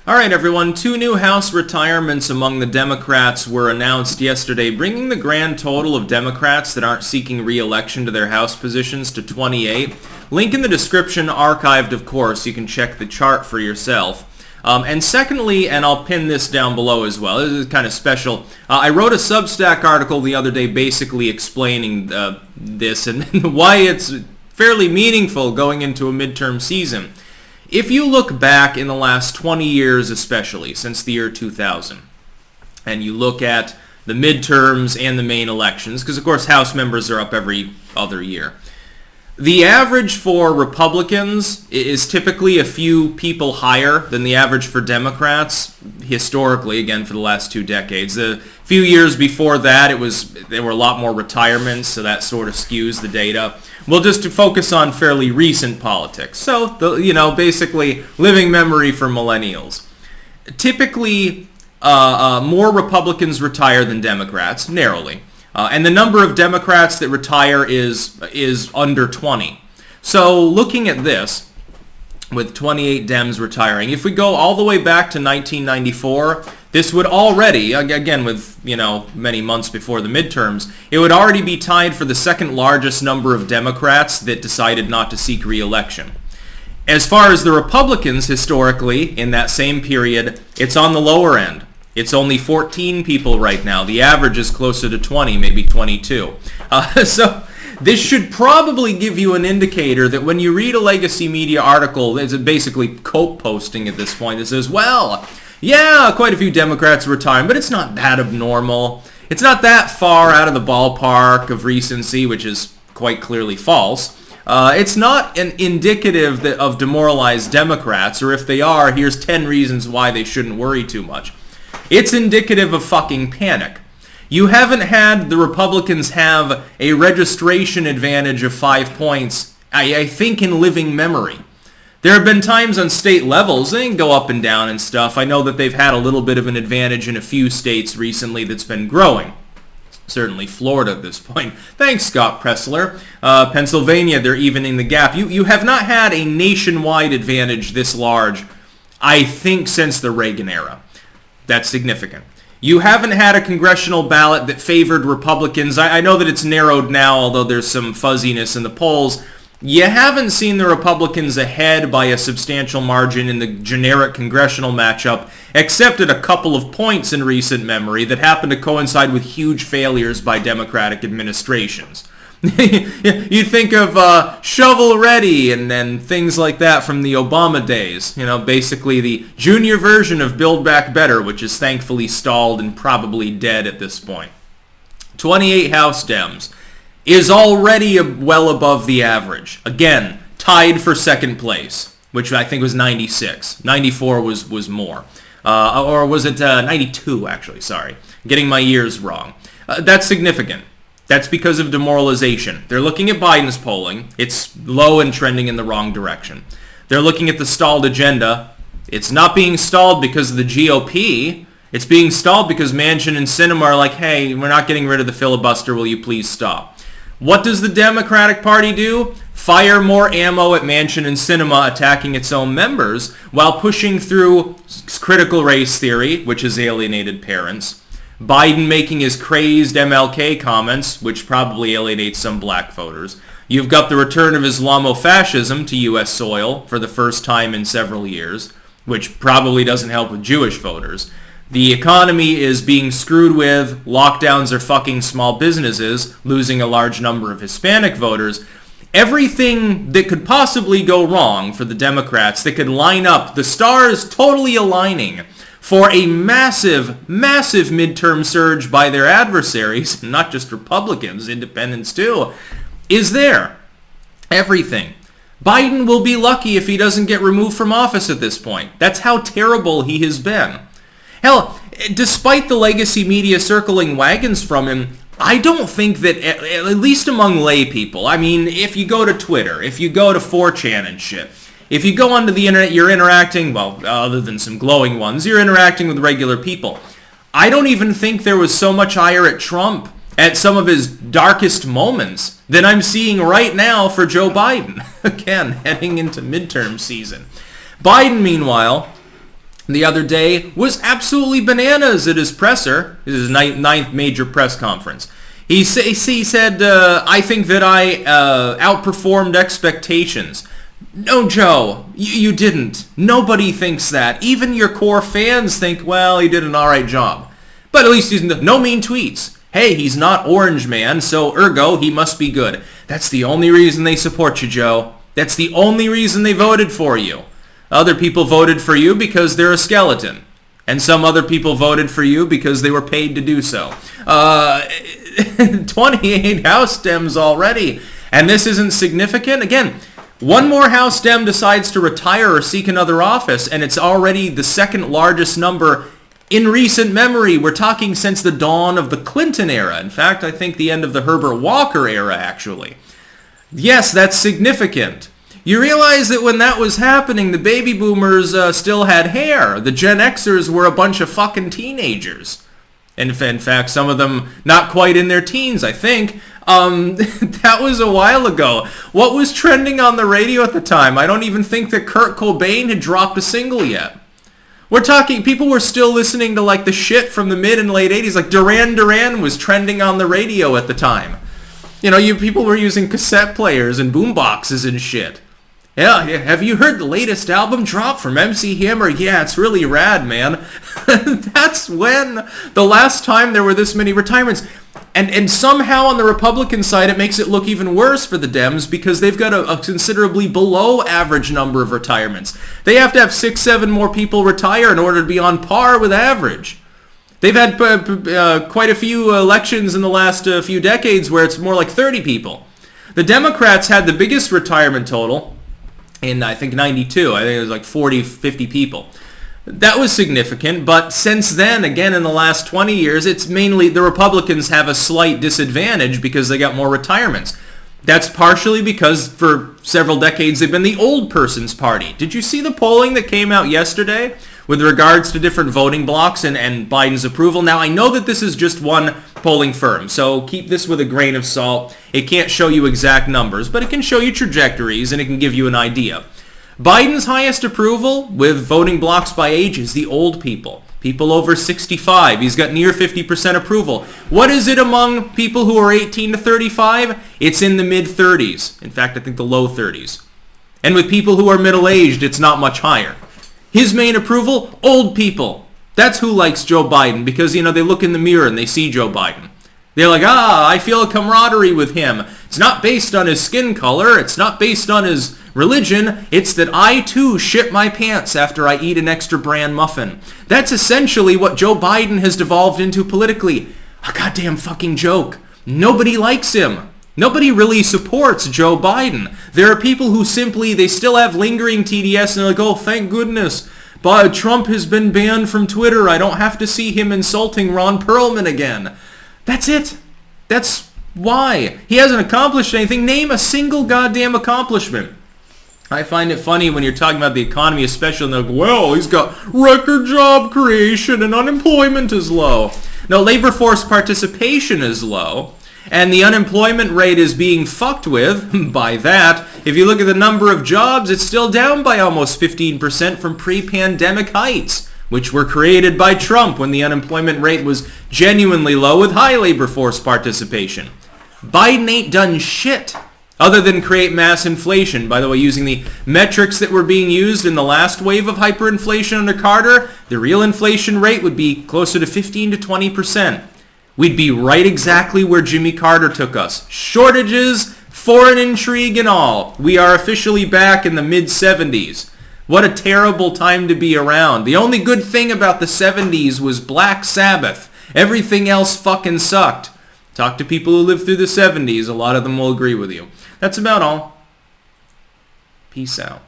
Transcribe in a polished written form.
All right, everyone. 2 new House retirements among the Democrats were announced yesterday, bringing the grand total of Democrats that aren't seeking re-election to their House positions to 28. Link in the description, archived, of course. You can check the chart for yourself. And secondly, and I'll pin this down below as well, this is kind of special, I wrote a Substack article the other day basically explaining this and why it's fairly meaningful going into a midterm season. If you look back in the last 20 years especially, since the year 2000, and you look at the midterms and the main elections, because of course House members are up every other year, the average for Republicans is typically a few people higher than the average for Democrats, historically, again, for the last 2 decades. A few years before that, there were a lot more retirements, so that sort of skews the data. We'll just focus on fairly recent politics. So, basically, living memory for millennials. Typically, more Republicans retire than Democrats, narrowly. And the number of Democrats that retire is under 20. So looking at this, with 28 Dems retiring, if we go all the way back to 1994, this would already, again with, many months before the midterms, it would already be tied for the second largest number of Democrats that decided not to seek re-election. As far as the Republicans, historically, in that same period, it's on the lower end. It's only 14 people right now. The average is closer to 20, maybe 22. So this should probably give you an indicator that when you read a legacy media article, it's basically cope posting at this point. It says, well, yeah, quite a few Democrats are retiring, but it's not that abnormal. It's not that far out of the ballpark of recency, which is quite clearly false. It's not an indicative of demoralized Democrats, or if they are, here's 10 reasons why they shouldn't worry too much. It's indicative of fucking panic. You haven't had the Republicans have a registration advantage of 5 points, I think, in living memory. There have been times on state levels, they can go up and down and stuff. I know that they've had a little bit of an advantage in a few states recently that's been growing. Certainly Florida at this point. Thanks, Scott Pressler. Pennsylvania, they're evening the gap. You have not had a nationwide advantage this large, I think, since the Reagan era. That's significant. You haven't had a congressional ballot that favored Republicans. I know that it's narrowed now, although there's some fuzziness in the polls. You haven't seen the Republicans ahead by a substantial margin in the generic congressional matchup, except at a couple of points in recent memory that happened to coincide with huge failures by Democratic administrations. You think of Shovel Ready and things like that from the Obama days. Basically the junior version of Build Back Better, which is thankfully stalled and probably dead at this point. 28 House Dems is already well above the average. Again, tied for second place, which I think was 96. 94 was more. Or was it 92, actually? Sorry. Getting my years wrong. That's significant. That's because of demoralization. They're looking at Biden's polling. It's low and trending in the wrong direction. They're looking at the stalled agenda. It's not being stalled because of the GOP. It's being stalled because Manchin and Sinema are like, hey, we're not getting rid of the filibuster. Will you please stop? What does the Democratic Party do? Fire more ammo at Manchin and Sinema attacking its own members while pushing through critical race theory, which has alienated parents. Biden making his crazed MLK comments, which probably alienates some black voters. You've got the return of Islamofascism to U.S. soil for the first time in several years, which probably doesn't help with Jewish voters. The economy is being screwed with. Lockdowns are fucking small businesses, losing a large number of Hispanic voters. Everything that could possibly go wrong for the Democrats, that could line up, the stars totally aligning for a massive, massive midterm surge by their adversaries, not just Republicans, independents too, is there. Everything. Biden will be lucky if he doesn't get removed from office at this point. That's how terrible he has been. Hell, despite the legacy media circling wagons from him, I don't think that, at least among lay people, I mean, if you go to Twitter, if you go to 4chan and shit, if you go onto the internet, you're interacting, well, other than some glowing ones, you're interacting with regular people. I don't even think there was so much ire at Trump at some of his darkest moments than I'm seeing right now for Joe Biden. Again, heading into midterm season. Biden, meanwhile, the other day was absolutely bananas at his presser, his ninth major press conference. He said, I think that I outperformed expectations. No, Joe, you didn't. Nobody thinks that. Even your core fans think, well, he did an alright job. But at least he's no mean tweets. Hey, he's not Orange Man, so ergo, he must be good. That's the only reason they support you, Joe. That's the only reason they voted for you. Other people voted for you because they're a skeleton. And some other people voted for you because they were paid to do so. 28 House Dems already. And this isn't significant. Again, one more House Dem decides to retire or seek another office, and it's already the second largest number in recent memory. We're talking since the dawn of the Clinton era. In fact, I think the end of the Herbert Walker era, actually. Yes, that's significant. You realize that when that was happening, the baby boomers still had hair. The Gen Xers were a bunch of fucking teenagers. And in fact, some of them not quite in their teens, I think. That was a while ago. What was trending on the radio at the time? I don't even think that Kurt Cobain had dropped a single yet. We're talking, people were still listening to like the shit from the mid and late 80s. Like Duran Duran was trending on the radio at the time. You know, people were using cassette players and boomboxes and shit. Yeah, have you heard the latest album drop from MC Hammer? Yeah, it's really rad, man. That's when the last time there were this many retirements. And somehow on the Republican side, it makes it look even worse for the Dems because they've got a considerably below average number of retirements. They have to have 6-7 more people retire in order to be on par with average. They've had quite a few elections in the last few decades where it's more like 30 people. The Democrats had the biggest retirement total in, I think, 92. I think it was like 40, 50 people. That was significant, but since then, again, in the last 20 years, it's mainly the Republicans have a slight disadvantage because they got more retirements. That's partially because for several decades they've been the old person's party. Did you see the polling that came out yesterday with regards to different voting blocks and Biden's approval? Now, I know that this is just one polling firm, so keep this with a grain of salt. It can't show you exact numbers, but it can show you trajectories and it can give you an idea. Biden's highest approval with voting blocks by age is the old people. People over 65. He's got near 50% approval. What is it among people who are 18 to 35? It's in the mid-30s. In fact, I think the low 30s. And with people who are middle-aged, it's not much higher. His main approval, old people. That's who likes Joe Biden because, you know, they look in the mirror and they see Joe Biden. They're like, I feel a camaraderie with him. It's not based on his skin color. It's not based on his religion. It's that I, too, shit my pants after I eat an extra bran muffin. That's essentially what Joe Biden has devolved into politically. A goddamn fucking joke. Nobody likes him. Nobody really supports Joe Biden. There are people who simply, they still have lingering TDS and they're like, oh, thank goodness. But Trump has been banned from Twitter. I don't have to see him insulting Ron Perlman again. That's it. That's why. He hasn't accomplished anything. Name a single goddamn accomplishment. I find it funny when you're talking about the economy especially, and they're like, well, he's got record job creation and unemployment is low. No, labor force participation is low, and the unemployment rate is being fucked with by that. If you look at the number of jobs, it's still down by almost 15% from pre-pandemic heights, which were created by Trump when the unemployment rate was genuinely low with high labor force participation. Biden ain't done shit other than create mass inflation. By the way, using the metrics that were being used in the last wave of hyperinflation under Carter, the real inflation rate would be closer to 15 to 20%. We'd be right exactly where Jimmy Carter took us. Shortages, foreign intrigue, and all. We are officially back in the mid-70s. What a terrible time to be around. The only good thing about the 70s was Black Sabbath. Everything else fucking sucked. Talk to people who lived through the 70s. A lot of them will agree with you. That's about all. Peace out.